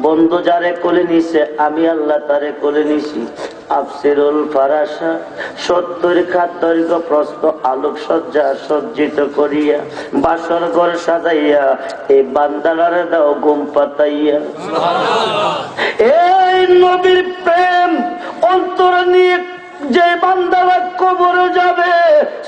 বন্ধু যারে কোলে নিছে আমি আল্লাহ তারে কোলে নিছি। আফসিরুল ফারাসা 70 খাত দৈর্ঘ্য প্রস্থ আলোকসজ্জা সজ্জিত করিয়া বাসর ঘর সাজাইয়া এই বান্দালারে দাও ঘুম পাতাইয়া। এই নবীর প্রেম অন্তরে নিয়ে যে বান্দারা কবরে যাবে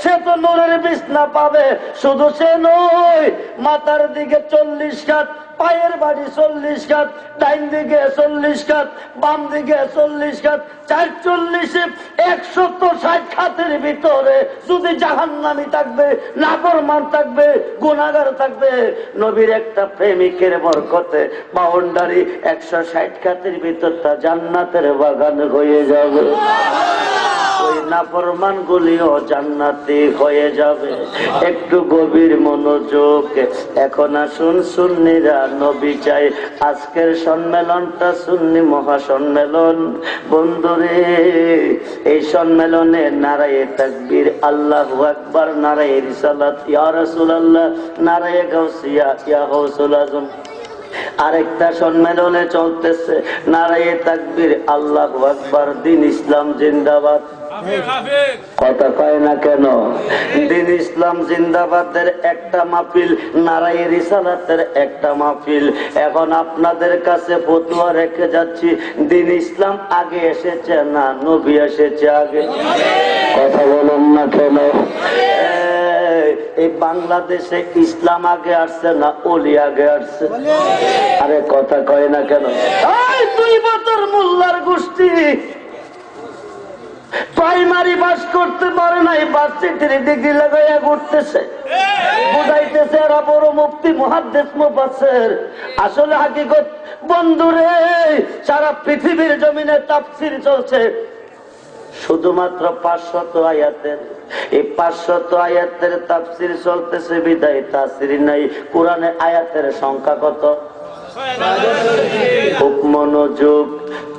সে তো নূরের বিছনা পাবে। শুধু সে নয়, মাথার দিকে 40 খাত, পায়ের বাড়ি 40 খাত, ডাইন দিকে 40 খাত, বাম দিকে 40 খাত, 440 160 খাতের ভিতরে যদি জাহান্নামী থাকবে, নাফরমান থাকবে, গুনাহগার থাকবে, নবীর একটা প্রেমিকের বরকতে বাউন্ডারি 160 খাতের ভিতরটা জান্নাতের বাগান হয়ে যাবে। ওই নাফরমান গুলিও জান্নাতি হয়ে যাবে। একটু গভীর মনোযোগ। এখন আসুন সুন্নিরা, নবী চাই আজকের সম্মেলনটা সুন্নি মহাসম্মেলন। বন্ধুরে, এই সম্মেলনে নারায়ে তাকবীর, আল্লাহু আকবার, নারায়ে রিসালাত, ইয়া রাসূলুল্লাহ, নারায়ে গাউসিয়া, ইয়া গাউসুল আজম। আরেকটা সম্মেলনে চলতেছে নারায়ে তাকবীর, আল্লাহু আকবার, দ্বীন ইসলাম জিন্দাবাদ। কথা কয় না কেন? দ্বীন ইসলাম জিন্দাবাদের একটা মাহফিল, নারায়ে রিসালাতের একটা মাহফিল। এখন আপনাদের কাছে ফতোয়া রেখে যাচ্ছি, দ্বীন ইসলাম আগে এসেছে না নবী এসেছে আগে? কথা বলুন না কেন? এই বাংলাদেশে ইসলাম আগে আসছে না ওলি আগে আসছে? আরে কথা কয় না কেন? 2 বছর মোল্লার গোষ্ঠী প্রাইমারি পাস করতে পারে নাই, ভার্সিটির ডিগ্রি লাগাইয়া ঘুরতেছে, বুঝাইতেছে এরা বড় মুফতি মুহাদ্দিস মুফাসসির। আসলে হাকিকত বন্ধুরে, সারা পৃথিবীর জমিনে তাফসীর চলছে শুধুমাত্র 500 আয়াতের। এই 500 আয়াতের তাফসীর চলতেছে বিদায় তাফসীর নাই। কোরআনে আয়াতের সংখ্যা কত? খুব মনোযোগ।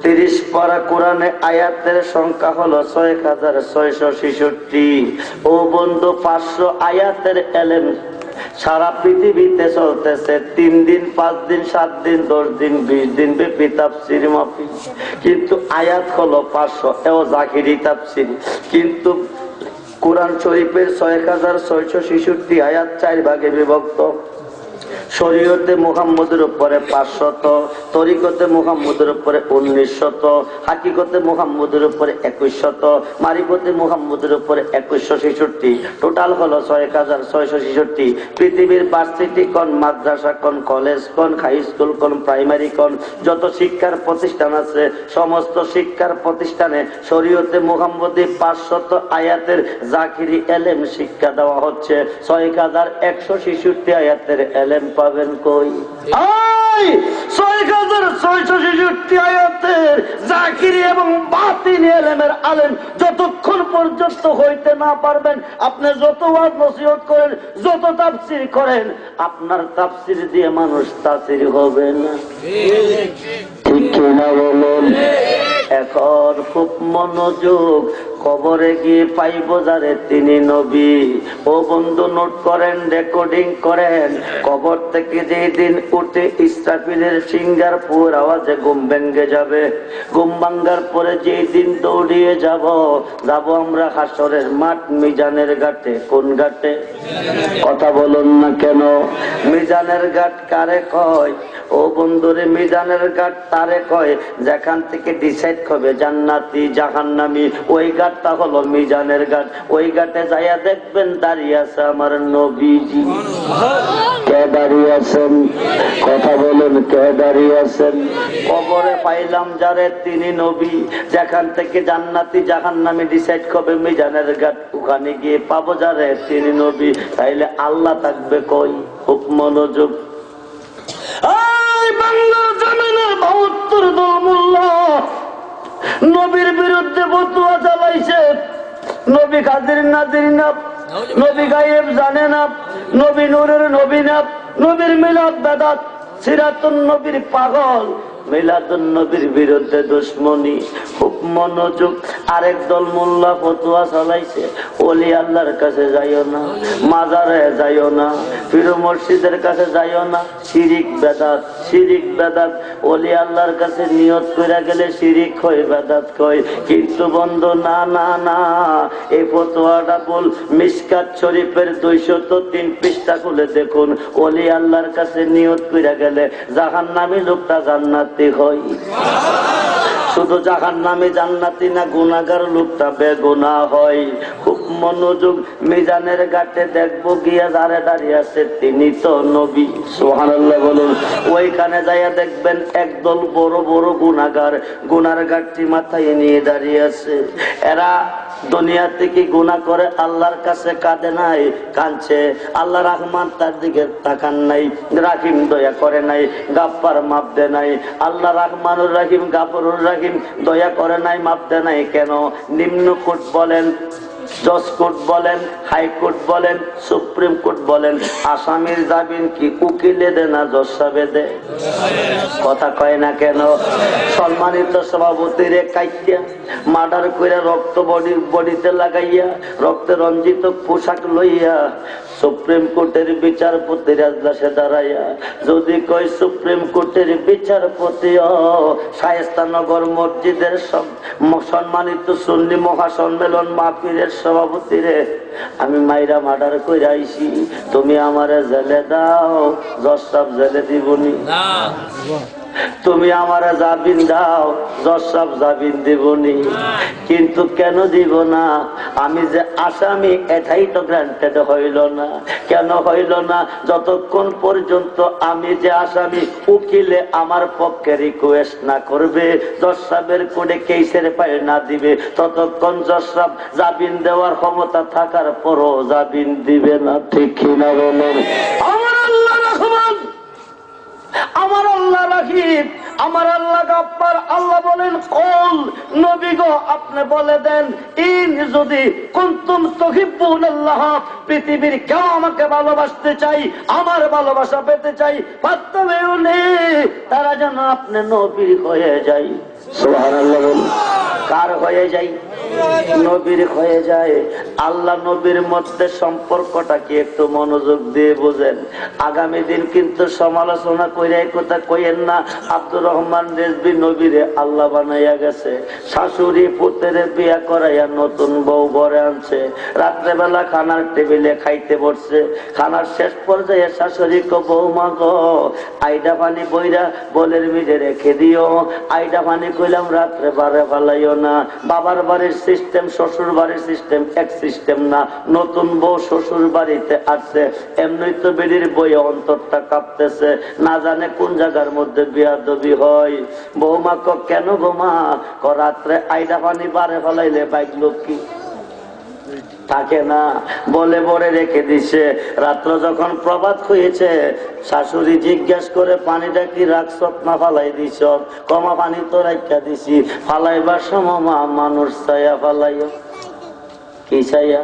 30 পারা কোরআনে আয়াতের সংখ্যা হলো 6666। ও বন্ধু, 500 আয়াতের এলেম সারা পৃথিবীতে চলতেছে 3 দিন, 5 দিন, 7 দিন, 10 দিন, 20 দিন ব্যাপী তাফসীর মাহফিল। কিন্তু আয়াত হলো 500, এও জাকিরি তাফসীর। কিন্তু কোরআন শরীফের 6666 আয়াত 4 ভাগে বিভক্ত। শরীয়তে মুহাম্মদের উপরে 500, তরিকতে মুহাম্মদের উপরে 1900, হাকিকতে মুহাম্মদের উপরে 2100, মারিফতে মুহাম্মদের উপরে 2166। টোটাল হলো 6666। পৃথিবীর ভার্সিটি কোন, মাদ্রাসা কোন, কলেজ কোন, হাই স্কুল কোন, প্রাইমারি কোন, যত শিক্ষার প্রতিষ্ঠান আছে সমস্ত শিক্ষার প্রতিষ্ঠানে শরীয়তে মুহাম্মদী 500 আয়াতের জাকিরি এলেম শিক্ষা দেওয়া হচ্ছে। 6166 আয়াতের এলেম পাবেন কই? 6666 আয়াতের জাকিরি এবং বাতিনি এলেমের আলেম যতক্ষণ পর্যন্ত হইতে না পারবেন, আপনি যত ওয়াজ নসিহত করেন, যত তাফসীর করেন, আপনার তাফসীর দিয়ে মানুষ তাসির হবে না। ঠিক কিনা বলুন? এখন খুব মনোযোগ। কবরে গিয়ে পাইব যারে তিনি নবী। ও বন্ধু, নোট করেন, রেকর্ডিং করেন। কবর থেকে যেই দিন উঠে ইসরাফিলের সিঙ্গার পুর আওয়াজে ঘুম ভেঙে যাবে, ঘুম ভাঙ্গার পরে যেই দিন দৌড়িয়ে যাব আমরা হাসরের মাঠ, মিজানের ঘাটে। কোন ঘাটে? কথা বলুন না কেন? মিজানের ঘাট কারে কয়? ও বন্ধুরে, মিজানের ঘাট তারে কয় যেখান থেকে ডিসাইড হবে জান্নাতি জাহান্নামী। ওই ঘাটটা হলো মিজানের ঘাট। ওই ঘাটে যাইয়া দেখবেন দাঁড়িয়ে আছে আমার নবীজি। কে দাঁড়িয়ে আছেন? কথা বলেন, কে দাঁড়িয়ে আছেন? কবরে পাইলাম যারে তিনি নবী। যেখান থেকে জান্নাতি জাহান্নামী ডিসাইড হবে মিজানের ঘাট, ওখানে গিয়ে পাবো যারে তিনি নবী। তাইলে আল্লাহ থাকবে কই? খুব মনোযোগ। বাংলার জমিনের 72 দল মোল্লা নবীর বিরুদ্ধে ফতোয়া চালাইছে। নবী কাদির নাদির না, নবী গায়েব জানে না, নবী নূরের নবী না, নবীর মিলাদ বেদাত, সিরাতুন নবীর পাগল। মিলাদুন নবীর বিরুদ্ধে দুশ্মনী, খুব মনোযোগ। আরেক দল মোল্লা ফতোয়া চালাইছে, ওলি আল্লাহর কাছে যাইও না, মাজারে যাইও না, পীর মসজিদের কাছে যাইও না, শিরিক বেদাত, শিরিক বেদাত। ওলি আল্লাহর কাছে নিয়ত কইরা গেলে শিরিক হয়, বেদাত কয়। কিন্তু বন্ধু না না না, এই ফতোয়াটা বল। মিশকাত শরীফের 203 পৃষ্ঠা খুলে দেখুন, ওলি আল্লাহর কাছে নিয়ত কইরা গেলে জাহান্নামী লোকটা জান্নাতি হয়। শুধু জাহান্নামী জান্নাতি না, গুনাহগার লোকটা বেগুনাহ হয়। খুব মনোযোগ। মিজানের ঘাটে দেখবো গিয়া যারে দাঁড়িয়ে আছে তিনি তো নবী। সুবহানাল্লাহ বলুন। ওইখানে যাইয়া দেখবেন একদল বড় বড় গুনাহগার, গুনার ঘাটটি মাথায় নিয়ে দাঁড়িয়ে আছে। এরা দুনিয়া থেকে গুনাহ করে, আল্লাহর কাছে কাঁদে নাই, কাঁদছে। আল্লাহ রহমান তার দিকে তাকান নাই, রাহিম দয়া করে নাই, গাফফার মাফ দে নাই। আল্লাহ রহমানুর রাহিম, গাফুরুর রাহিম দয়া করে নাই, মাফ দে নাই। কেন? নিম্ন কোর্ট বলেন, জজ কোর্ট বলেন, হাইকোর্ট বলেন, সুপ্রিম কোর্ট বলেন, আসামির জামিন কি উকিলে দে না জজ সাহেবে দে? কথা কয় না কেন? সম্মানিত সভাপতিরে কাইটিয়া মার্ডার করে রক্ত বডিতে লাগাইয়া, রক্তে রঞ্জিত পোশাক লইয়া সুপ্রিম কোর্টের বিচারপতি রাজদাসে দাঁড়াইয়া যদি কয় সুপ্রিম কোর্টের বিচারপতি শায়েস্তানগর মসজিদের সম্মানিত সুন্নি মহাসম্মেলন মাহফিলের সভাপতি রে, আমি মাইরা মার্ডার কইরা আইছি, তুমি আমারে জেলে দাও, জজ সাহেব জেলে দিবনি। তুমি আমারে জামিন দাও, জজ সাহেব জামিন দিবনি। কিন্তু কেন দিব না? আমি যে আসামি এটাই তো গ্রান্টেড হইল না। কেন হইল না? যতক্ষণ পর্যন্ত আমি যে আসামি উকিলে আমার পক্ষে রিকোয়েস্ট না করবে, জজ সাহেবের কোর্টে কেসের ফাইল না দিবে, ততক্ষণ জজ সাহেব জামিন দেওয়ার ক্ষমতা থাকার পরও জামিন দিবে না। ঠিক কিনা বলেন? আমার আল্লাহ রহমান, আমার আল্লাহ রাহিম, আমার আল্লাহ গাফফার। আল্লাহ বলেন, কল নবী গো আপনি বলে দেন, ইন যদি কুনতুম তুহিব্বুনাল্লাহ, পৃথিবীর কেউ আমাকে ভালোবাসতে চাই, আমার ভালোবাসা পেতে চাই, ফাত্তাবিউনি, তারা যেন আপনি নবী হয়ে যায়। সুবহানাল্লাহ বলুন। কার হয়ে যায়? নবীর হয়ে যায়। আল্লাহ নবীর মধ্যে সম্পর্কটা কি একটু মনোযোগ দিয়ে বোঝেন। আগামী দিন কিন্তু সমালোচনা করে কথা কইেন না। আব্দুর রহমান রেজভী নবীরে আল্লাহ বানাইয়া গেছে, শাশুড়ি পুত্রের বিয়া করাইয়া নতুন বউ ঘরে আনছে, রাত্রেবেলা খানার টেবিলে খাইতে বসছে, খানার শেষ পর্যায়ে শাশুড়ি কো বৌমা গো আইডা পানি বইরা বলের মিজে রেখে দিও। আইডা পানি কইলাম রাত্রে বারে ফালাইও না। বাবার বাড়ির সিস্টেম, শ্বশুর বাড়ির সিস্টেম এক সিস্টেম না। নতুন বউ শ্বশুর বাড়িতে আসছে, এমনি তো বেড়ির বই অন্তরটা কাঁপতেছে, না জানে কোন জায়গার মধ্যে বিয়াদবি হয়। বৌমা ক কেন বৌমা? ক রাত্রে আইডা পানি বারে ফেলাইলে বাইক লোক কি থাকে না, বলে বলে রেখে দিছে। রাত্র যখন প্রভাত হয়েছে, শাশুড়ি জিজ্ঞেস করে পানিটা কি রাখছ না ফালাই দিছ? কমা পানি তো রাখা দিছি, ফালাইবার সময় মানুষ চাইয়া ফালাইও। কি চাইয়া?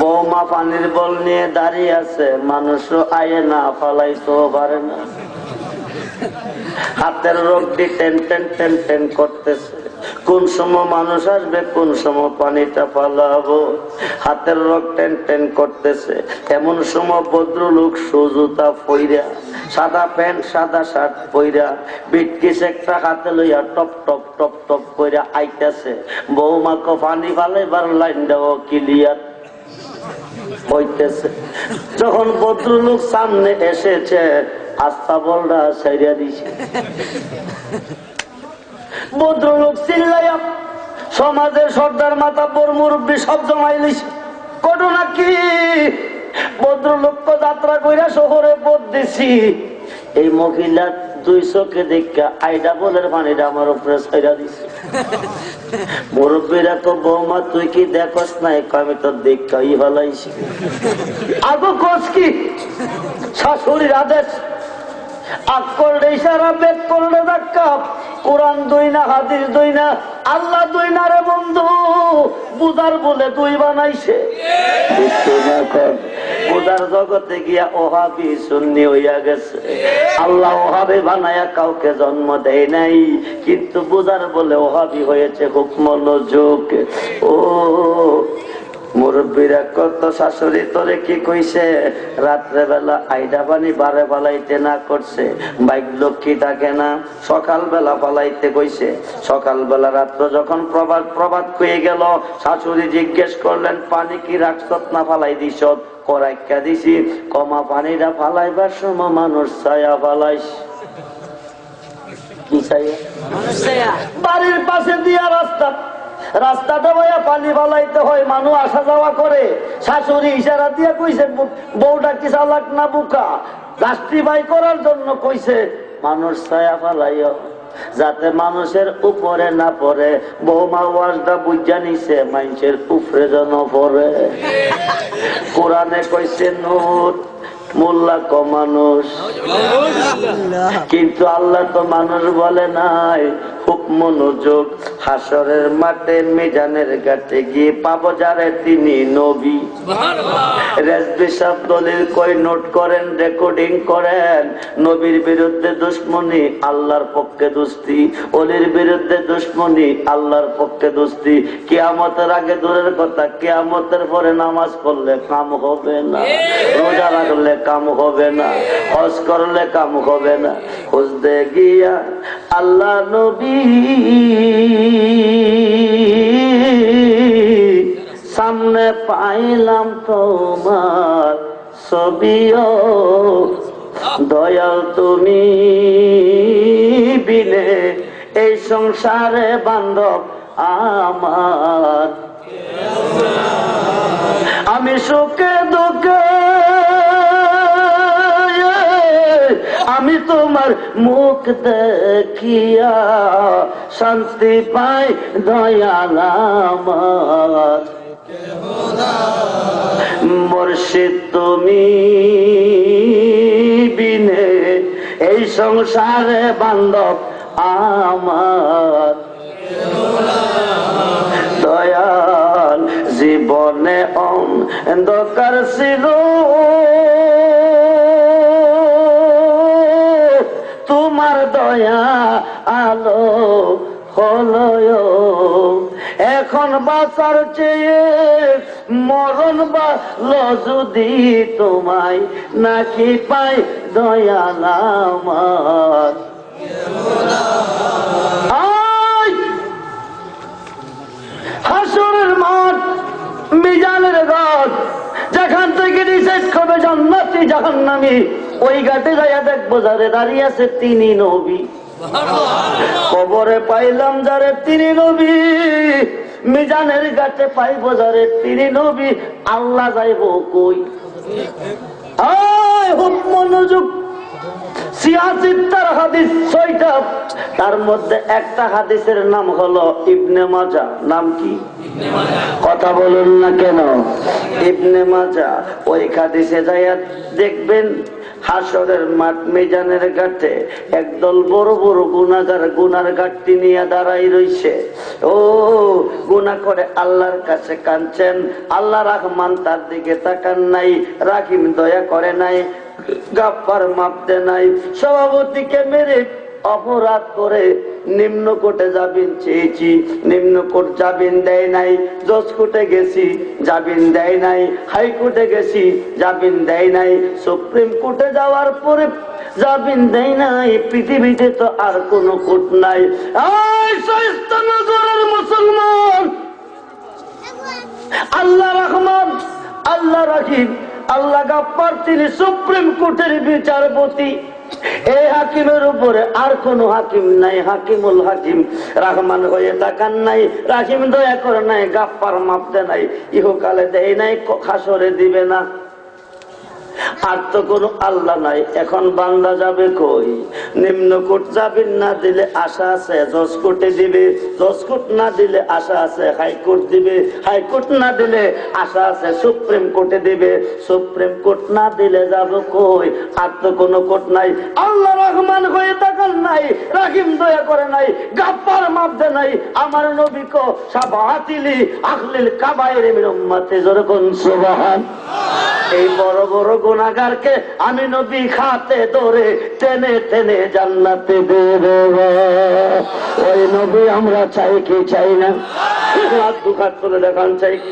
বৌমা পানির বল নিয়ে দাঁড়িয়ে আছে, মানুষও আয়ে না, ফালাইতেও পারে না। হাতের রোগটি টেন টেন টেন টেন করতেছে, কোন সময় মানুষ আসবে, কোন সময় পানিটা ফালাবো। হাতের রোগ টেন টেন করতেছে, এমন সময় ভদ্রলোক সুজুতা পইরা, সাদা প্যান্ট সাদা শার্ট পইরা, বিটকিস একটা হাতে লইয়া টপ টপ টপ টপ কইরা আইতাছে। বৌমাকে পানি ফালাইবার লাইনটাও ক্লিয়ার হইতেছে। যখন ভদ্রলোক সামনে এসেছে, আস্তা বলরা সাইরা দিছে। ভদ্রলোক চিল্লাইয়া সমাজের সর্দার মাতাব্বর মুরব্বী সব জমাই লিছে। ঘটনা কি? ভদ্রলোক যাত্রা কইরা শহরে পথ দিছি, এই মহিলা দুই চোখে দেখা আইডা বলের পানিটা আমার উপরে ছাইরা দিছে। মুরব্বীরা তো বৌমা তুই কি দেখস নাই? আমি তো দেখাই ফেলাইছি। আগো কস কি? শাশুড়ির আদেশ, আগ করলে ইশারা, বেদ করলে ধাক্কা। কোরআন দুই না, হাদিস দুই না, আল্লাহ দুই না রে বন্ধু, বুঝার বলে তুই বানাইছে। পূজার জগতে গিয়া ওহাবি সুন্নি হইয়া গেছে। আল্লাহ ওহাবি বানায়া কাউকে জন্ম দেয় নাই, কিন্তু পূজার বলে ওহাবি হয়েছে। হুকম নজুক। ও মুরব্বীরা কত শাশুড়ি তোরে কি কইছে, রাত্রে বেলা আইডা পানি বারে পালাইতে না করছে, বাইক লক্ষ্মী থাকে না, সকালবেলা পালাইতে কইছে। সকালবেলা রাত্র যখন প্রভাত হয়ে গেল, শাশুড়ি জিজ্ঞেস করলেন পানি কি রাখছত না ফালাই দিস? করাইকা দিছি। কমা পানিটা ফালাইবার সময় মানুষ ছায়া ফালাইস। কি ছায়া? বাড়ির পাশে দিয়া রাস্তাটা বইয়া পানি ফালাইতে হয়, মানুষ আসা যাওয়া করে। শাশুড়ি ইশারা দিয়ে কইছে বউটা কি চালাক না বুকা, জাস্টিফাই করার জন্য কইছে মানুষ ছায়া ফালাইও, যাতে মানুষের উপরে না পড়ে। বৌমা ওয়াজটা বুঝা নিছে মানুষের উপরে যেন পড়ে। কোরআনে কইছে নূর, মোল্লা ক মানুষ, কিন্তু আল্লাহ তো মানুষ বলে নাই। হুকম নজুক। হাসরের মাঠে মিজানের ঘাটে গিয়ে পাবো যারে তিনি নবী। রেজবি সাহেব দলিল কই নোট করেন, রেকর্ডিং করেন। নবীর বিরুদ্ধে দুশ্মনী, আল্লাহর পক্ষে দুস্তি। অলির বিরুদ্ধে দুশ্মনী, আল্লাহর পক্ষে দুস্তি। কিয়ামতের আগে দূরের কথা, কিয়ামতের পরে নামাজ পড়লে কাম হবে না, রোজা রাখলে কাম হবে না, হজ করলে কাম হবে না। খুঁজতে গিয়া আল্লাহ নবী সামনে পাইলাম তোমার ছবিও, দয়াল তুমি বিনে এই সংসারে বান্ধব আমার। আমি সুখে দুঃখে আমি তোমার মুখ দেখিয়া শান্তি পাই দয়াল আমার। মুর্শিদ তুমি বিনে এই সংসারে বান্ধব আমার। দয়াল জীবনে অন্ধকার ছিল, তোমার দয়া আলো হলো। এখন বাঁচার চেয়ে মরণ ভালো, যদি তোমায় নাকি পাই দয়াল আমার। হাসরের মাঠ, মিজানের ঘাট, যেখান থেকে ডিসাইড করবে জান্নাতি জাহান্নামী, ওই ঘাটে যাইয়া দেখবো যারে দাঁড়িয়ে আছে তিনি নবী। কবরে পাইলাম যারে তিনি নবী, মিজানের ঘাটে পাইব যারে তিনি নবী। আল্লাহ যাইব কই? হুকম নজুক। 86 হাদিস 6টা, তার মধ্যে একটা হাদিসের নাম হলো ইবনে মাজা। নাম কি? কথা বলুন না কেন? ইবনে মাজা। ওই হাদিসে যাইয়া দেখবেন হাসরের মাঠ মিজানের ঘাটে একদল বড় বড় গুনাহগার গুনার ঘাটতি নিয়ে দাঁড়াই রইছে। ও গুনাহ করে আল্লাহর কাছে কাঁদছেন। আল্লাহ রহমান তার দিকে তাকান নাই, রাহিম দয়া করে নাই, গাফফার মাফ দেয় নাই। সভাপতিকে মেরে অপরাধ করে নিম্ন কোর্টে জামিন চেয়েছি, নিম্ন কোর্ট জামিন দেয় নাই। জজ কোর্টে গেছি, জামিন দেয় নাই। হাইকোর্টে গেছি, জামিন দেয় নাই। সুপ্রিম কোর্টে যাওয়ার পরে জামিন দেয় নাই। পৃথিবীতে তো আর কোন কোর্ট নাই। মুসলমান, আল্লাহ রহমান, আল্লাহ রাহিম, আল্লাহ গাফফার, তিনি সুপ্রিম কোর্টের বিচারপতি। এই হাকিমের উপরে আর কোন হাকিম নাই। হাকিমুল হাকিম, রহমান হয়ে তাকান নাই, রাহিম দয়া করে নাই, গাফফার মাফ দেয় নাই, ইহকালে দেয় নাই, হাসরে দিবে না। আর তো কোন আল্লাহ নাই। এখন বান্দা যাবে কই? নিম্ন কোর্ট জামিন না দিলে আশা আছে জজ কোর্টে দিবে, জজ কোর্ট না দিলে আশা আছে হাইকোর্ট দিবে, হাইকোর্ট না দিলে আশা আছে সুপ্রিম কোর্টে দিবে, সুপ্রিম কোর্ট না দিলে যাব কই? আর তো কোনো কোর্ট নাই। আল্লাহ রহমান হয়ে তাকান নাই, রাহিম দয়া করে নাই, গাফফার মাফ দেয় নাই। আমার নবী কো শাফাআতিলি আহলিল কাবায়ের মিন উম্মতি, যখন সুবহান। এই বড় বড় গুনাহগারকে আমি নবী খাতে ধরে টেনে টেনে জান্নাতে দেব। ওই নবী আমরা চাই কি চাই না? হাত দুখাত তুলে দেখান, চাই কি?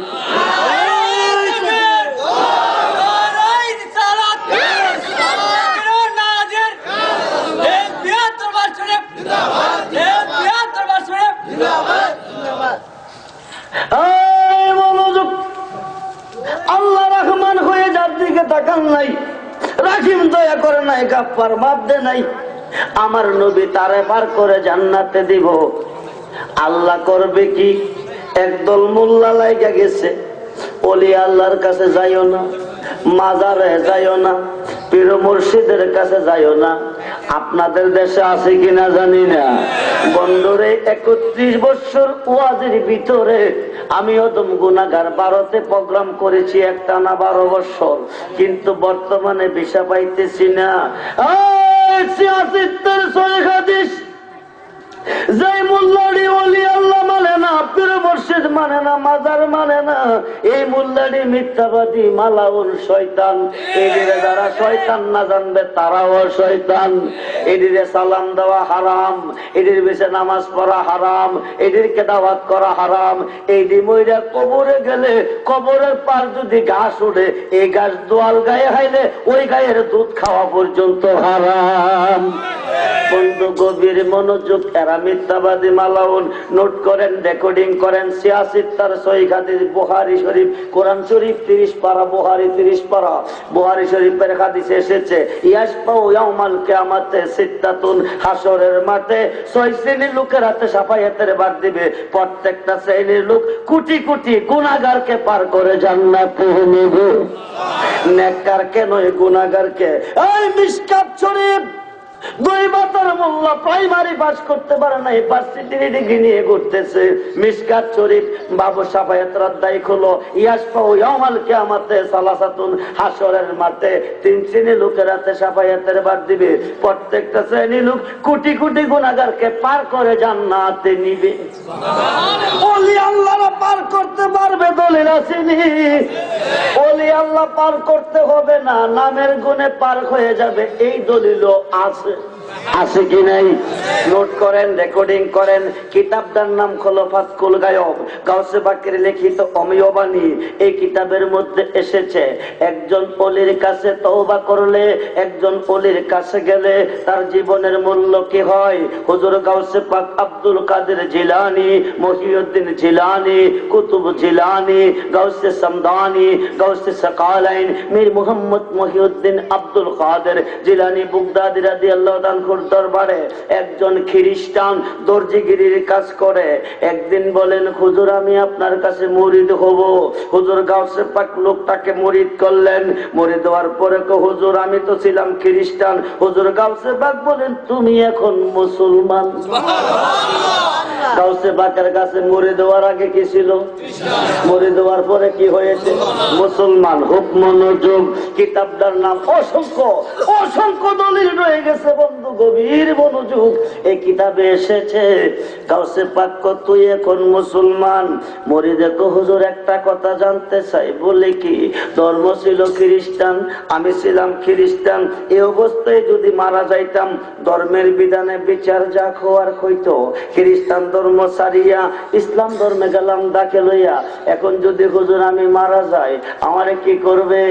আল্লাহ রহমান হয়ে যার দিকে তাকান নাই, রাহিম দয়া করে নাই, গাফফার মাফ দেয় নাই। আমার নবী তারে পার করে জান্নাতে দিব। আল্লাহ করবে কি? একদল মোল্লা লাইগা গেছে, ওলি আল্লাহর কাছে যাইও না, মাজারে যাইও না, পীর মুর্শিদের কাছে যাইও না। আপনাদের দেশে আছে কিনা জানি না, বন্দরে 31 বছর ওয়াজের ভিতরে আমি অদম গুনাহগার ভারতে প্রোগ্রাম করেছি একটানা 12 বছর, কিন্তু বর্তমানে ভিসা পাইতেছি না। যে মোল্লারি ওলি আল্লাহ মানে না, পীর মুর্শিদ মানে না, মাজার মানে না, এই মোল্লারি মিথ্যাবাদী, মালাউন শয়তান। এদিকে যারা শয়তান না জানবে তারাও শয়তান। এদিকে সালাম দেওয়া হারাম, এদের বেশি নামাজ পড়া হারাম, এদেরকে দাওয়াত করা হারাম। এই মইরা কবরে গেলে কবরের পার যদি ঘাস উঠে, এই ঘাস দোয়াল গায়ে হাইলে ওই গায়ের দুধ খাওয়া পর্যন্ত হারাম। বন্ধু গভীর মনোযোগ, এরা মিথ্যাবাদী, মালাউন। নোট করেন, রেকর্ডিং করেন। 86 তার সহিহ হাদিস, বুখারী শরীফ, কোরআন শরীফ 30 পারা, বুখারী 30 পারা। বুখারী শরীফের হাদিসে এসেছে, ইয়াসফাউ ইয়াউমাল কিয়ামাতে সিত্তাতুন, হাসরের মাঠে 6 শ্রেণীর লোকের হাতে শাফায়াতের ভার দিবে। প্রত্যেকটা শ্রেণীর লোক কোটি কোটি গুনাহগারকে পার করে জান্নাতে নেবে। নেককারকে নয়, গুনাহগারকে। এই মিশকাত শরীফ 2 বাতার মোল্লা প্রাইমারি পাস করতে পারে না, ইউনিভার্সিটির ডিগ্রি নিয়ে ঘুরতেছে। মিশকাত শরীফ বাবু শাফায়াতের অধ্যায় খোলো, ইয়াসফাউ ইয়াউমাল কিয়ামাতে সালাসাতুন, হাসরের মাঠে 3 শ্রেণীর লোকের হাতে শাফায়াতের ভার দিবে। প্রত্যেকটা শ্রেণীর লোক কোটি কোটি গুনাহগারকে পার করে জান্নাতে নিবে। ওলি আল্লাহরা পার করতে পারবে, দলিল আসেনি। ওলি আল্লাহ পার করতে হবে না, নামের গুণে পার হয়ে যাবে, এই দলিলও আছে। আছে কি নাই? নোট করেন, রেকর্ডিং করেন। কিতাবটার নাম হলো ফাতকুল গায়ব, গাউসে পাকের লিখিত অমীয় বাণী। এই কিতাবের মধ্যে এসেছে, একজন ওলির কাছে তওবা করলে, একজন ওলির কাছে গেলে তার জীবনের মূল্য কি হয়। হুজুর গাউসে পাক আব্দুল কাদের জিলানী, মহিউদ্দিন জিলানী, কুতুব জিলানী, গাউসে সামদানি, গাউসে সাকালাইন, মীর মুহাম্মদ মহিউদ্দিন আব্দুল কাদের জিলানী বুগদাদি রাদিয়াল্লাহু তাআলা দরবারে একজন খ্রিস্টান দর্জিগিরির কাজ করে। একদিন বলেন, হুজুর আমি আপনার কাছে মুরিদ হব। হুজুর গাউসে পাক লোকটাকে মুরিদ করলেন। মুরিদ হওয়ার পরে হুজুর আমি তো ছিলাম খ্রিস্টান। হুজুর গাউসে পাক বলেন, তুমি এখন মুসলমান। গাউসে পাকের কাছে মুরিদ হওয়ার আগে কি ছিল? মুরিদ হওয়ার পরে কি হয়েছে? মুসলমান। খুব মনোযোগ, কিতাবটার নাম অসংখ্য অসংখ্য দলিল রয়ে গেছে বন্ধু, গভীর মনোযোগ। এই কিতাবে এসেছে, গাউসে পাক তুই এখন মুসলমান। মুরিদে কো হুজুর একটা কথা জানতে চাই। বলে কি? ধর্ম ছিল খ্রিস্টান, আমি ছিলাম খ্রিস্টান। এই অবস্থায় যদি মারা যাইতাম, ধর্মের বিধানে বিচার যা হওয়ার হইতো। খ্রিস্টান ধর্ম ছাড়িয়া ইসলাম ধর্মে গেলাম দাখিল হইয়া। এখন যদি হুজুর আমি মারা যাই, আমারে কি করবে?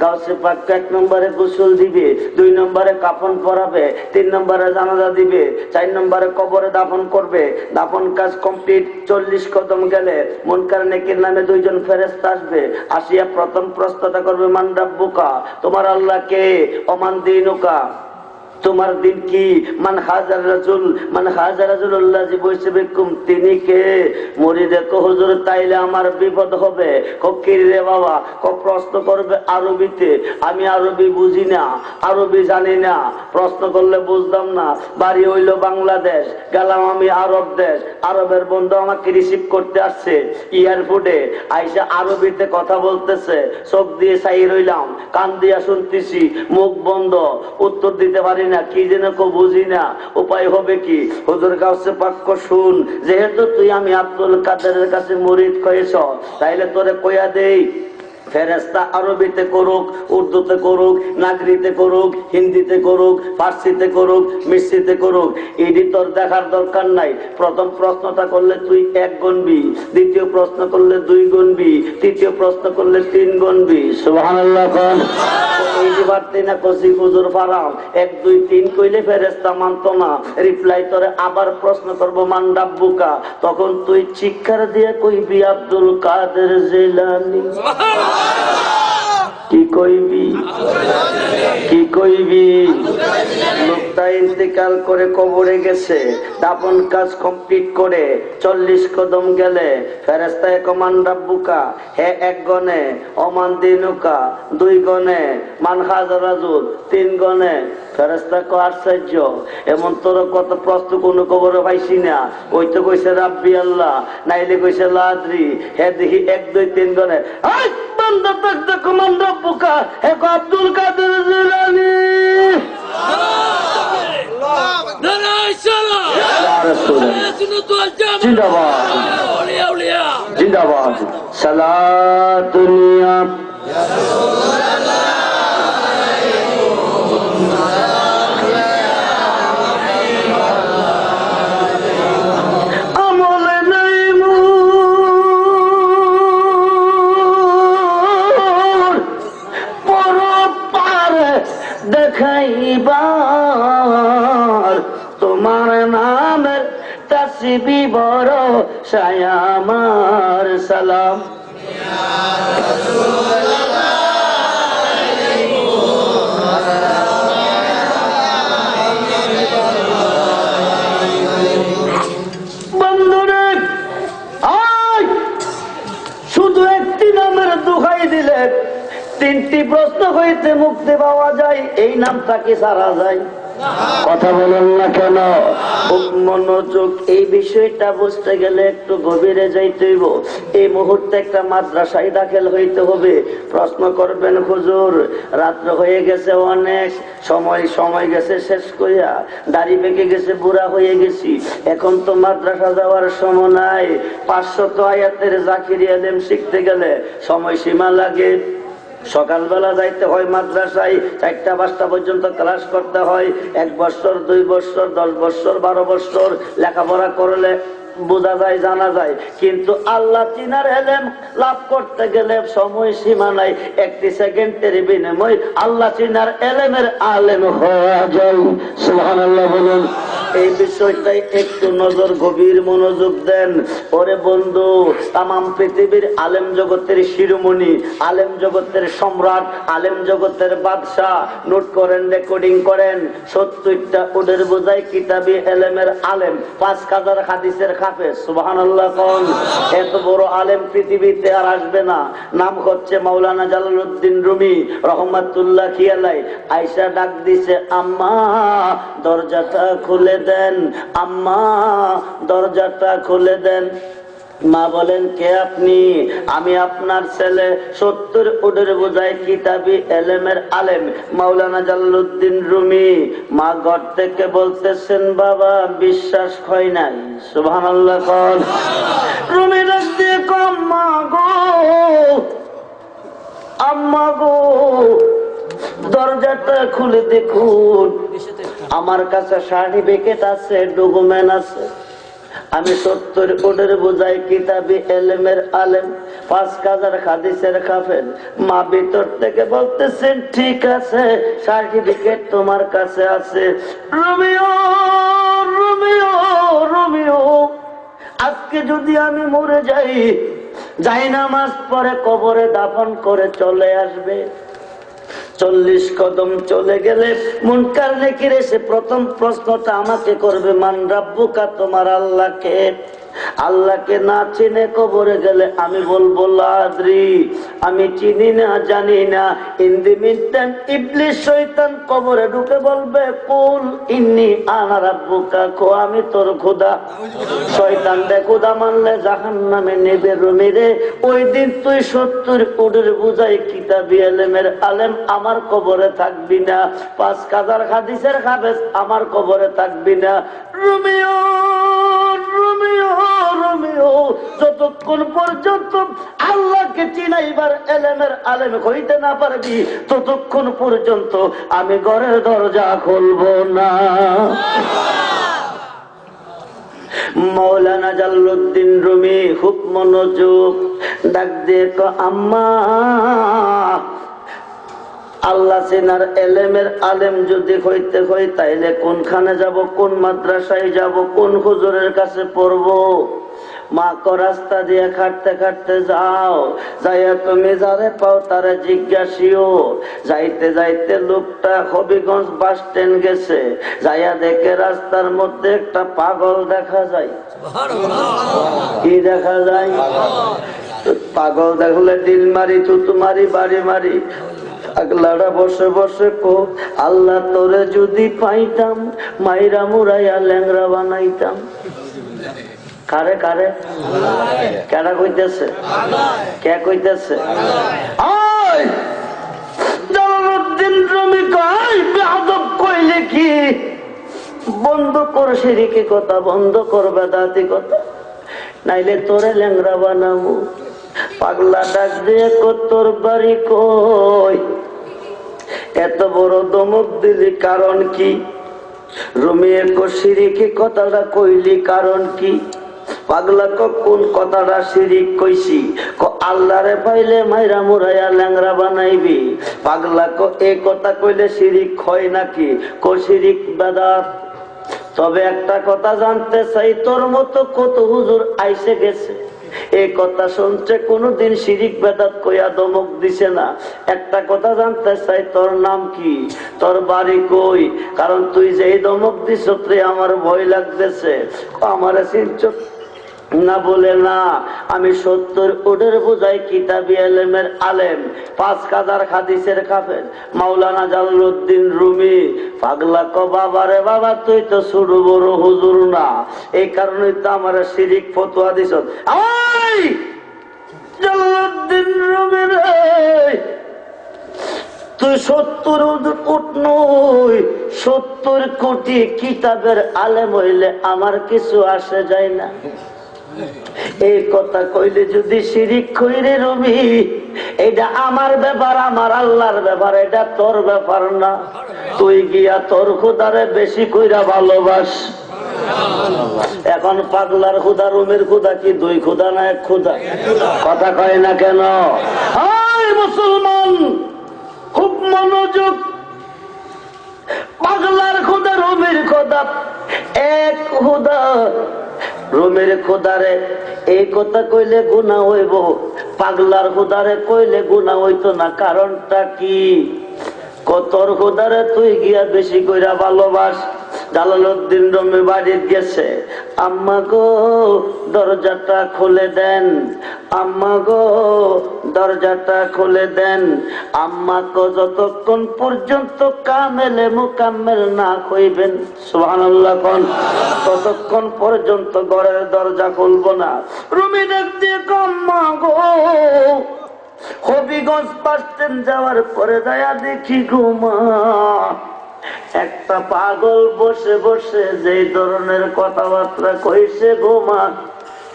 গাউসে পাক 1 নম্বরে গোসল দিবে, 2 নম্বরে কাফন পরাবে, 3 নম্বরে জানাজা দিবে, 4 নম্বরে কবরে দাফন করবে। দাফন কাজ কমপ্লিট। 40 কদম গেলে মুনকার নেকির নামে 2 জন ফেরেশতা আসবে। আসিয়া প্রথম প্রশ্নটা করবে, মান রাব্বুকা, তোমার আল্লাহ কে? ওমান দীনুকা, তোমার দিন কি? মান হাজার রাজুল, মান হাজার রাজুল্লাহ জি বসে বেকুম, তিনি কে? মুরিদে কো হুজুর তাইলে আমার বিপদ হবে। কি রে বাবা? প্রশ্ন করবে আরবিতে। আমি আরবি বুঝি না, আরবি জানি না, প্রশ্ন করলে বুঝতাম না। বাড়ি হইল বাংলাদেশ, গেলাম আমি আরব দেশ। আরবের বন্ধু আমাকে রিসিভ করতে আসছে এয়ারপোর্টে। আইসা আরবিতে কথা বলতেছে, চোখ দিয়ে চাই রইলাম, কান দিয়া শুনতেছি, মুখ বন্ধ, উত্তর দিতে পারি না, কি যেন বুঝি না, উপায় হবে কি? হুজুর কাছে বাক্য শুন, যেহেতু তুই আমি আব্দুল কাদেরের কাছে মুরিদ কয়েছ, তাইলে তোরে কইয়া দেই, ফেরেশতা আরবিতে করুক, উর্দুতে করুক, নাগরিতে করুক, হিন্দিতে করুক, ফার্সিতে করুক, মিশ্রিতে করুক, এটি তোর দেখার দরকার নাই। প্রথম প্রশ্নটা করলে তুই 1 গুনবি, দ্বিতীয় প্রশ্ন করলে 2 গুনবি, তৃতীয় প্রশ্ন করলে 3 গুনবি। সুবহানাল্লাহ। কোন এইটি পারতি না কসি হুজুর ফারাম 1 2 3 কইলে ফেরেশতা মানতো না, রিপ্লাই তোরে আবার প্রশ্ন করব মান রাব্বুকা, তখন তুই চিৎকার দিয়ে কইবি আব্দুল কাদের জিলানী। কি কইবি? কি কইবি? লোকটা ইন্তেকাল করে কবরে গেছে, দাফন কাজ কমপ্লিট করে 40 কদম গেলে ফেরেশতায়ে কমান রাব্বুকা, হে 1 গনে, ওমান দিনুকা 2 গনে, মান হাজারাজুল 3 গনে। ফেরেশতা কো আশ্চর্য, এমন তোর কত প্রশ্ন কোন কবরে পাইছি না। ওই তো কইছে রাব্বি আল্লাহ, নাইলে কইছে লাদ্রি। হে দেখি 1 2 3 গনে, আই বান্দা তাকদা কমান রাব্বুকা, হে কো আব্দুল কাদের জিলানী। জিন্দাবাদ। সালাতুল্লাহ দেখাইবার তোমার নামের তাসবি বড় আমার সালাম। বন্ধুরে, শুধু একটি নামের দোহাই দিলে 3টি প্রশ্ন হইতে মুক্তি পাওয়া যায়, এই নামটা কি সারা যায়? কথা বলেন না কেন? মনোযোগ। এই বিষয়টা বুঝতে গেলে একটু গভীরে যাইতে হইব। এই মুহূর্তে একটা মাদ্রাসায় দাখিল হইতে হবে। প্রশ্ন করবেন হুজুর রাত্র হয়ে গেছে, অনেক সময় গেছে শেষ করিয়া, দাড়ি পেকে গেছে, বুড়া হয়ে গেছি, এখন তো মাদ্রাসা যাওয়ার সময় নাই। 500 আয়াতের জাকিরি ইলম শিখতে গেলে সময় সীমা লাগে। সকালবেলা যাইতে হয় মাদ্রাসায়, 4টা 5টা পর্যন্ত ক্লাস করতে হয়। 1 বছর 2 বছর 10 বছর 12 বছর লেখাপড়া করলে বোঝা যায়, জানা যায়। কিন্তু আল্লাহ চিনার ইলম লাভ করতে গেলে সময় সীমা নাই। 1 সেকেন্ডের বিনিময় আল্লাহ চিনার ইলমের আলেম হওয়া যায়। সুবহানাল্লাহ বলুন। এই বিষয়টাই একটু নজর, গভীর মনোযোগ দেন। ওরে বন্ধু, তামাম পৃথিবীর আলেম জগতের শিরোমণি, আলেম জগতের সম্রাট, আলেম জগতের বাদশাহ, নোট করেন, রেকর্ডিং করেন, 70টা ওদের বোঝায় কিতাবি ইলমের আলেম, 5000 হাদিসের হাফেজ। সুবহানাল্লাহ। কোন এত বড় আলেম পৃথিবীতে আর আসবে না। নাম হচ্ছে মাওলানা জালালউদ্দিন রুমি রহমাতুল্লাহি আলাইহি। আয়েশা ডাক দিছে, আম্মা দরজাটা খুলে দেন, আম্মা দরজাটা খুলে দেন। মা বলেন, কে আপনি? আমি আপনার ছেলে, 70 ওদের বোঝায় কিতাবি ইলমের আলেম মাওলানা জালালউদ্দিন রুমি। মা ঘর থেকে বলতেছেন, বাবা বিশ্বাস হয় নাই। সুবহানাল্লাহ। কোন রুমি ডাক দিয়ে আম্মা গো, আম্মা গো দরজাটা খুলে দেখুন, আমার কাছে সার্টিফিকেট আছে, ডকুমেন্ট আছে, আমি 70 ওদের বোঝাই কিতাবি ইলমের আলেম, 5000 হাদিসের হাফেজ। মা ভিতর থেকে বলতেছেন, ঠিক আছে, সার্টিফিকেট তোমার কাছে আছে। রোমিও রোমিও রোমিও, আজকে যদি আমি মরে যাই, জায়নামাজ পরে কবরে দাফন করে চলে আসবে। 40 কদম চলে গেলে মুনকার নেকির এসে প্রথম প্রশ্নটা আমাকে করবে, মান রাব্বুকা, তোমার আল্লাহ কে? আল্লাহকে না চিনে কবরে গেলে আমি বলবো লাদ্রি, আমি চিনি না, জানি না। ইন দি মিনটাইম ইবলিস শয়তান কবরে ঢুকে বলবে কুল ইন্নী আনা রাব্বুকা, কো আমি তোর খোদা। শয়তান দে খোদা মানলে জাহান্নামে নেবে। রুমিরে ওই দিন তুই 70 উটের বোঝাই কিতাবি ইলমের আলেম আমার কবরে থাকবি না, 5000 হাদিসের হাফেজ আমার কবরে থাকবি না। রোমিও রোমিও রোমিও, যতক্ষণ পর্যন্ত আল্লাহকে চিনাইবার এলেমের আলেম হইতে না পারবি ততক্ষণ পর্যন্ত আমি ঘরের দরজা খুলবো না। মৌলানা জালালউদ্দিন রুমি খুব মনোযোগ, ডাক দিয়ে কো আম্মা, আল্লাহ চেনার এলেমের আলেম যদি হইতে হয় তাইলে কোনখানে যাব, কোন মাদ্রাসায় যাব, কোন হুজুরের কাছে পড়বো? মা কো রাস্তা দিয়ে খাটতে খাটতে যাও, যাইয়া তুমি যারে পাও তারে জিজ্ঞাসিও। যাইতে যাইতে লোকটা হবিগঞ্জ বাস স্ট্যান্ড গেছে, যাইয়া দেখে রাস্তার মধ্যে একটা পাগল দেখা যায়। কি দেখা যায়? পাগল দেখলে ডিল মারি, থুতু মারি, বাড়ি মারি। আগলারা বসে বসে কো আল্লাহ তোরে যদি পাইতাম মাইরা মুরাইয়া ল্যাংরা বানাইতাম। কারে কারে কেডা কইতেছে? কে কইতেছে? জালালউদ্দিন রুমি কয় বেয়াদব কইলে কি? বন্ধ কর শিরকি কথা, বন্ধ কর বেদাতি কথা, নাইলে তোরে ল্যাংরা বানাবো। পাগলা ডাক দিয়ে কো তোর বাড়ি কই? এত বড় দমক দিলি কারণ কি? রুমি কো শিরকি কথাটা কইলি কারণ কি? পাগলা কো কোন কথাটা শিরিক কইছি? কো আল্লাহরে পাইলে মাইরা মুরাইয়া ল্যাংরা বানাইবি। পাগলা কো এই কথা কইলে শিরিক হয় নাকি? কো শিরিক বেদাত। তবে একটা কথা জানতে চাই, তোর মতো কত হুজুর আইসে গেছে, এই কথা শুনছে, কোনদিন শিরিক বেদাত কইয়া দমক দিছে না। একটা কথা জানতে চাই, তোর নাম কি, তোর বাড়ি কই? কারণ তুই যে এই দমক দিছ তুই আমার ভয় লাগতেছে। আমার চিনছ না? বলে না, আমি 70 উটের বোঝাই কিতাবি ইলমের আলেম, 5000 হাদিসের হাফেজ মাওলানা জালালউদ্দিন রুমি। পাগলা কো বাবা রে বাবা, তুই তো ছোট বড় হুজুর না, এই কারণে তো আমার শিরিক ফতোয়া দিছ। জালালউদ্দিন রুমি রে, তুই 70 উট নই, 70 কোটি কিতাবের আলেম হইলে আমার কিছু আসে যায় না। এই কথা কইলে যদি শিরিক কইরে রবি, এটা আমার ব্যাপার, আমার আল্লাহর ব্যাপার, এটা তোর ব্যাপার না। তুই গিয়া তোর খোদারে বেশি কইরা ভালোবাস। এখন পাগলার খোদা রুমের খোদা কি দুই খোদা না এক খোদা? কথা কয় না কেন? হাই মুসলমান, খুব মনোযোগ। পাগলার খোদা রুমের খোদা এক খোদা। রুমের খোদারে এই কথা কইলে গুনাহ হইব, পাগলার খোদারে কইলে গুনাহ হইতো না। কারণটা কি? কতর খোদারে তুই গিয়া বেশি কইরা ভালোবাস। জালালউদ্দিন রুমি বাড়ি গেছে, আম্মা গো দরজাটা খুলে দেন, আম্মা গো দরজাটা খুলে দেন। আম্মা গো যতক্ষণ পর্যন্ত কামেলে মুকাম্মেল না কইবেন, সুবহানাল্লাহ কোন, ততক্ষণ পর্যন্ত ঘরের দরজা খুলবো না। রুমি ডাক দিয়ে আম্মা গো, হবিগঞ্জ বাস স্ট্যান্ড যাওয়ার পরে যায়া দেখি ঘুমা একটা পাগল বসে বসে যে ধরনের কথাবার্তা কইছে ঘুমা।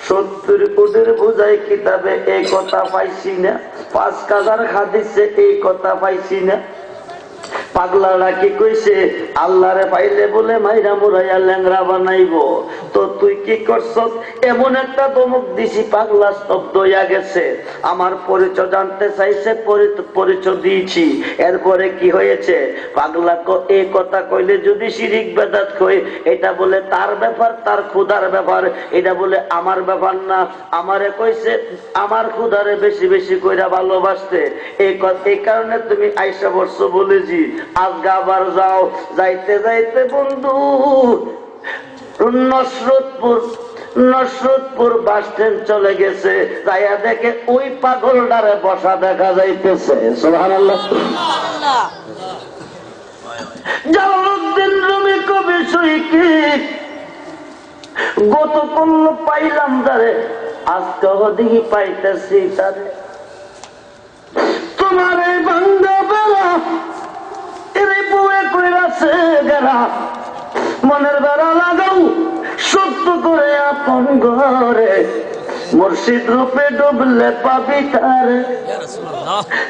70 কোটির বোঝাই কিতাবে এই কথা পাইছি না, 5000 হাদিসে এই কথা পাইছি না। পাগলারা কি কইছে? আল্লাহরে পাইলে বলে মাইরা মুরাইয়া ল্যাংরা বানাইবো। তো তুই কি করছ? এমন একটা দমক দিছি, পাগলা স্তব্ধ হইয়া গেছে। আমার পরিচয় জানতে চাইছে, পরিচয় দিয়েছি। এরপরে কি হয়েছে? পাগলা এই কথা কইলে যদি শিরিক বেদাত কই, এটা বলে তার ব্যাপার, তার খুদার ব্যাপার, এটা বলে আমার ব্যাপার না। আমারে কইছে আমার খুদারে বেশি বেশি কইরা ভালোবাসতে, এই কারণে তুমি আইসা বর্ষ বলেছি। আজকে আবার যাও। যাইতে যাইতে বন্ধু নসরতপুর নসরতপুর বাস স্ট্যান্ড চলে গেছে, যাইয়া দেখে ওই পাগলটারে বসা দেখা যাইতেছে। সুবহানাল্লাহ। জালালউদ্দিন রুমি কবি সৈকিত গতকাল পাইলাম তারে, আজকে ওদিকে পাইতেছি তারে। তোমার এই বান্দা বেলা এর বউয়ে কইরাছে গেরা, মনের বেড়া লাগাও সত্য করে আপন ঘরে, মুর্শিদ রূপে ডুবলে পাবি তারে।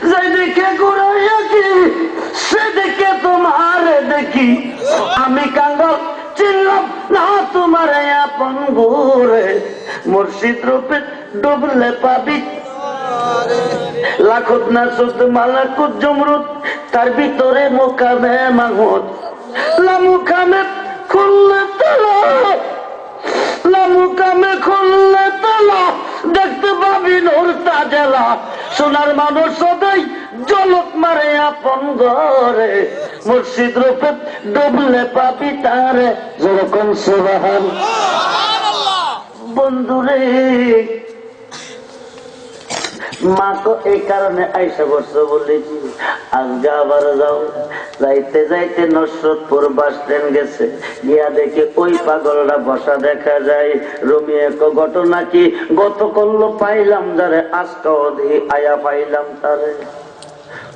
যাই দেখে ঘুরাইয়া কি সেদিকে তোমার দেখি, আমি কাঙ্গাল চিনলাম না তোমার আপন ঘরে, মুর্শিদ রূপে ডুবলে পাবি। লাখত না সুদ মালাকুত জমরুদ, তার ভিতরে মোকামে মাহুদ, লামুকামে খুললে তালা, লামুকামে খুললে তালা, দেখতে পাবি নূর তাজেলা। সোনার মানুষ সদাই জলক মারে আপন ঘরে, মুর্শিদ রূপে ডুবলে পাবি তারে। যেরকম সুবহানাল্লাহ। বন্ধুরে মা তো এই কারণে আইসা বসছো বলেছি, আজকে আবার যাও। যাইতে যাইতে নসরতপুর বাস স্ট্যান্ড গেছে, গিয়া দেখে ওই পাগলটা বসা দেখা যায়। রুমি এক ঘটনা কি গত করলো পাইলাম যারে, আজকে অধি আয়া পাইলাম তারে।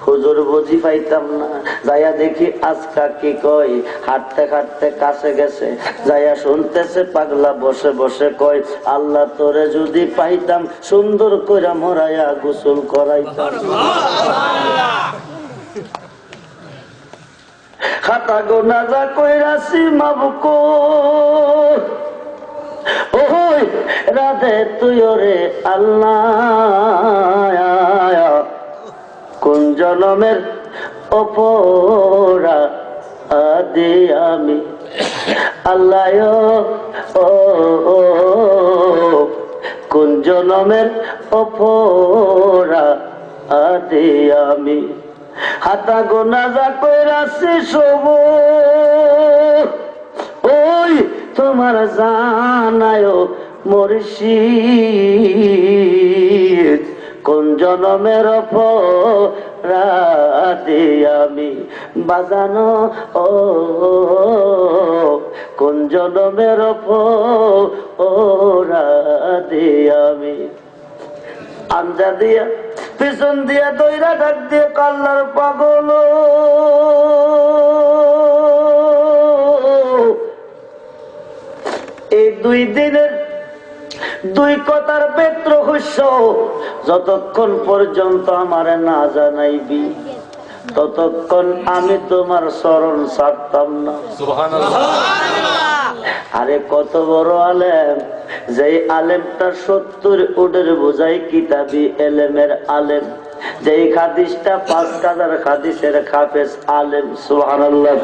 হুজুর বুঝি পাইতাম না, যাইয়া দেখি আজকা কি কয়। হাঁটতে হাঁটতে কাছে গেছে, যাইয়া শুনতেছে পাগলা বসে বসে কয়, আল্লাহ তোরে যদি পাইতাম সুন্দর কইরা মরাইয়া গোসল করাইতাম। খাতা গোনা যা কইরাছি মাবুক, ওই রাধে তুই ওরে আল্লাহ, কোন জনমের অপরাধী আমি আল্লাহ, কোন জনমের অপরাধী আমি। হাতা গোনা যা কইরাছি সব, ওই তোমার জানায় মুর্শিদ, কোন জনমের অপরাধী আমি বাজানো, ও কোন জনমের অপরাধী আমি। আঞ্জা দিয়া পিছন দিয়া দইরা ডাক দিয়ে কাল্লার পাগল, এই 2 দিনের 2 কথার বেত্র হইস, যতক্ষণ পর্যন্ত আমারে না জানাইবি ততক্ষণ আমি তোমার শরণ ছাড়তাম না। সুবহানাল্লাহ। আরে কত বড় আলেম, যেই আলেমটা 70 উটের বোঝাই কিতাবি এলেমের আলেম, যেই হাদিসটা 5000 হাদিসের হাফেজ আলেম। সুবহানাল্লাহ।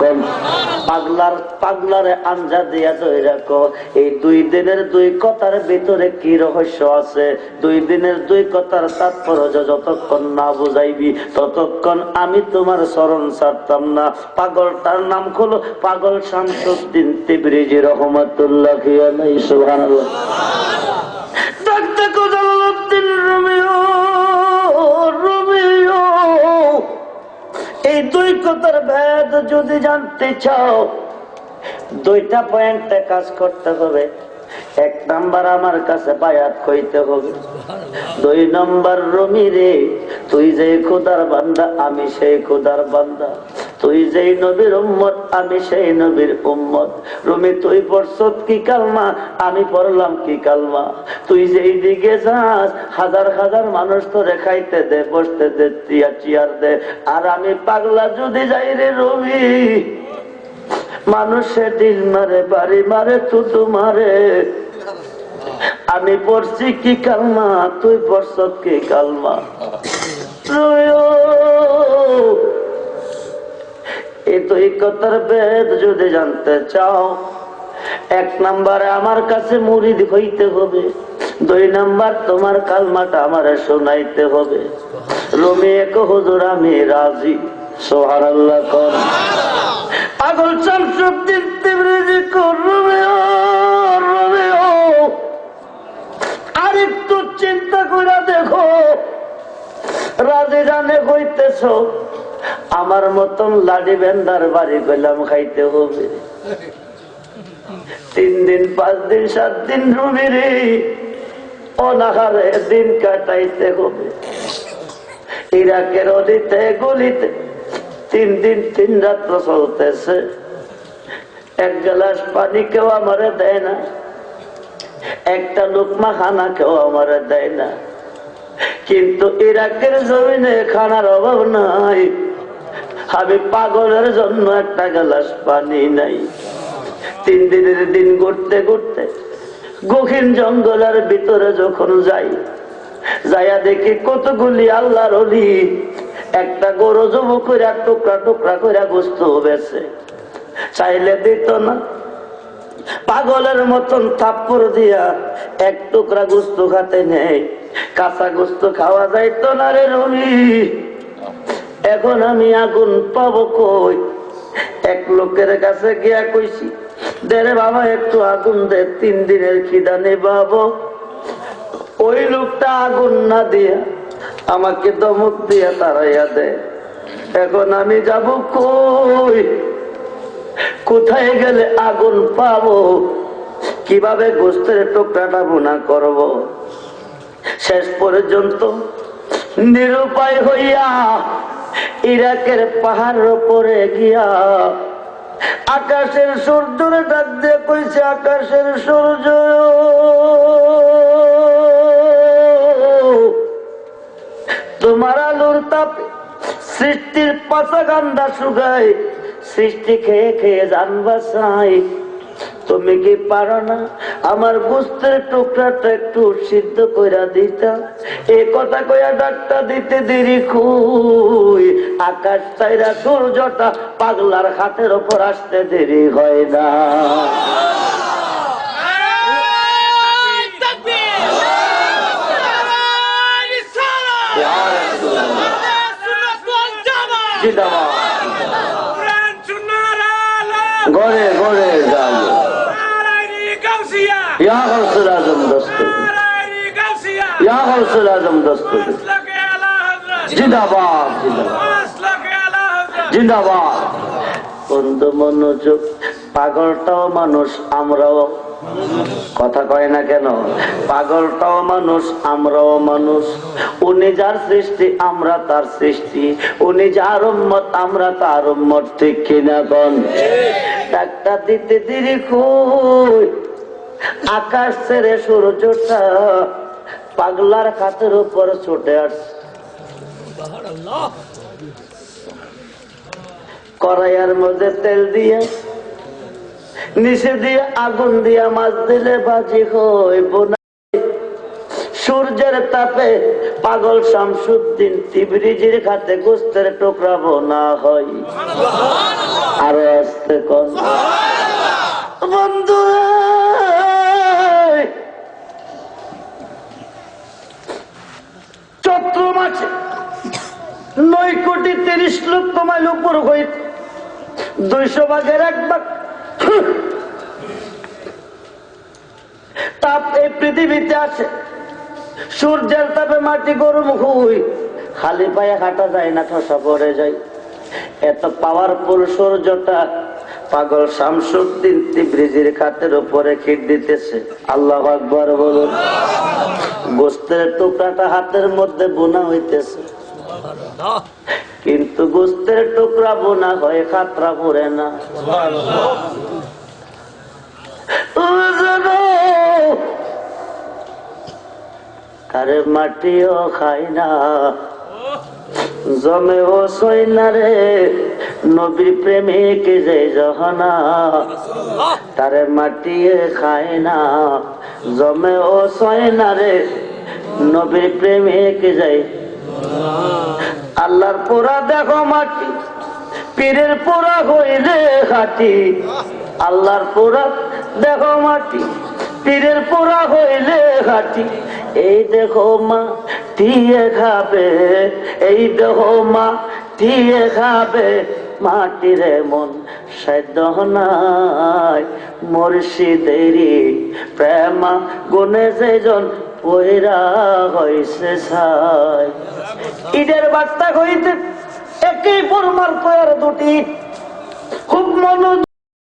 পাগলারে আঞ্জা দিয়া ধইরা কো, এই 2 দিনের 2 কথার ভিতরে কি রহস্য আছে? 2 দিনের 2 কথার তাৎপর্য যতক্ষণ না বুঝাইবি ততক্ষণ আমি তোমার শরণ ছাড়তাম না। পাগলটার নাম হলো পাগল শামসুদ্দিন তিবরিজি রহমাতুল্লাহি আলাইহি। সুবহানাল্লাহ। ডাকতে কো জালালউদ্দিন রুমিও, রুমিও, এই 2 কথার ভেদ যদি জানতে চাও 2টা পয়েন্টে কাজ করতে হবে। 1 নাম্বার আমার কাছে বায়াত কইতে হবে। 2 নাম্বার রুমি রে, তুই যে খোদার বান্দা আমি সেই খোদার বান্দা, তুই যেই নবীর উম্মত আমি সেই নবীর উম্মত। রুমি তুই পড়ছত কি কালমা, আমি পড়লাম কি কালমা। তুই যেই দিকে যাস হাজার হাজার মানুষ তোরে খাইতে দে, বসতে দে, চেয়ার দে, আর আমি পাগলা যদি যাই রে রুমি, মানুষে দিল মারে, বাড়ি মারে, থুতু মারে। আমি পড়ছি কি কালমা, তুই পড়ছত কি কালমা। এই 2 কথার ভেদ যদি জানতে চাও 1 নাম্বারে আমার কাছে মুরিদ হইতে হবে, 2 নাম্বার তোমার কালমাটা আমারে শোনাইতে হবে। রুমি এক হুজুর আমি রাজি। সুবহানাল্লাহ। কর পাগল শামসুদ্দিন তিবরিজি কর, রুমিও, রুমিও, রাজে জানে কইতেছ আমার মতন লাডি বেন্দার বাড়ি পেলাম খাইতে হবে 3 দিন 5 দিন 7 দিন রুমিরে অনাহারে দিন কাটাইতে হবে। ইরাকের অলিতে গলিতে 3 দিন 3 রাত্র চলতেছে, 1 গ্লাস পানি কেউ আমারে দেয় না, একটা লুকমা খানা কেউ আমারে দেয় না। কিন্তু ইরাকের জমিনে খানার অভাব নাই, আমি পাগলের জন্য 1 গ্লাস পানি নাই। 3 দিনের দিন ঘুরতে ঘুরতে গহীন জঙ্গলের ভিতরে যখন যাই, যাইয়া দেখি কতগুলি আল্লাহর ওলি একটা গরু জব করে টুকরা টুকরা করে গোস্ত বেছে, চাইলে দিত না, পাগলের মতন থাপ্পড় দিয়া 1 টুকরা গোস্ত খাতে নেই। কাঁচা গোস্ত খাওয়া যাইতো না রে রবি। এখন আমি আগুন পাবো কই? 1 লোকের কাছে গিয়া কইছি, দেরে বাবা একটু আগুন দে, 3 দিনের খিদা নেবাবো। ওই লোকটা আগুন না দিয়া আমাকে দমক দিয়া তাড়াইয়া দে। এখন আমি যাব কই? কোথায় গেলে আগুন পাবো? কিভাবে গোস্তের টুকরাটা ভুনা করব? শেষ পর্যন্ত নিরুপায় হইয়া ইরাকের পাহাড়ের উপরে গিয়া আকাশের সূর্যরে ডাক দিয়ে কইছে, আকাশের সূর্য তোমার আলোর তাপে সৃষ্টির পাশা গান্ডা শুকায়, সৃষ্টি খেয়ে খেয়ে জান বাঁচাই। তুমি কি পারো না আমার গোস্তের টুকরাটা একটু সিদ্ধ কইরা দিতা? এই কথা কইয়া ডাকটা দিতে দেরি কই, আকাশ চাইরা সূর্যটা পাগলার হাতের ওপর আসতে দেরি হয় না। ঘরে ঘরে যাবো या गौसुल आजम दस्तूर, या गौसुल आजम दस्तूर, जिंदाबाद जिंदाबाद। বন্ধু মনোযোগ, পাগলটাও মানুষ আমরাও, কথা কয় না কেন? পাগলটাও মানুষ আমরাও মানুষ। উনি যার সৃষ্টি আমরা তার সৃষ্টি, উনি যার উম্মত আমরা তার উম্মত, ঠিক কিনা কোন? ডাক্তার দিতে দেরি কই, আকাশ ছেড়ে সূর্যটা পাগলার হাতের উপর ছুটে আসছে। কড়াইয়ের মধ্যে তেল দিয়ে নিচে দিয়ে আগুন দিয়া মাছ দিলে বাজি হইব না। সূর্যের তাপে পাগল শামসুদ্দিন তিবরিজির খাতে গোস্তের টুকরা বোনা হয়। আরো আসতে কন বন্ধু, চৈত্র মাসে 9,30,00,000 মাইল উপর হইতে 200 ভাগের 1 ভাগ তাপ এই পৃথিবীতে আছে। সূর্যের তাপে মাটি গরম হই, খালি পায়ে হাঁটা যায় না, ঠসা পড়ে যায়। এত পাওয়ারফুল সূর্যটা পাগল শামসুদ্দিন তিবরিজির খাতের উপরে খিট দিতেছে। আল্লাহু আকবার বলুন। গোস্তের টুকরাটা হাতের মধ্যে বোনা হইতেছে, কিন্তু গোস্তের টুকরা বোনা হয়, খাতরা পড়ে না। আরে মাটিও খাই না, জমেও সই না রে নবী প্রেমিক যে জহনা, তারে মাটিয়ে খায় না, জমেও সই না রে নবীর প্রেমিক যাই। আল্লাহর পোড়া দেখো মাটি, পীরের পোড়া হইলে খাটি। আল্লাহর পোড়া দেখো মাটি, পীরের পোড়া হইলে খাটি। এই দেখো মা টিয়ে খাবে, এই দেখো মা টিয়ে খাবে, মাটির মন সাধ্য নাই। মুর্শিদেরি প্রেমা গুনে যেজন পয়রা হইছে ছাই। ঈদের বার্তা হইতে একই পরমার পয়ার দুটি খুব মনোযোগ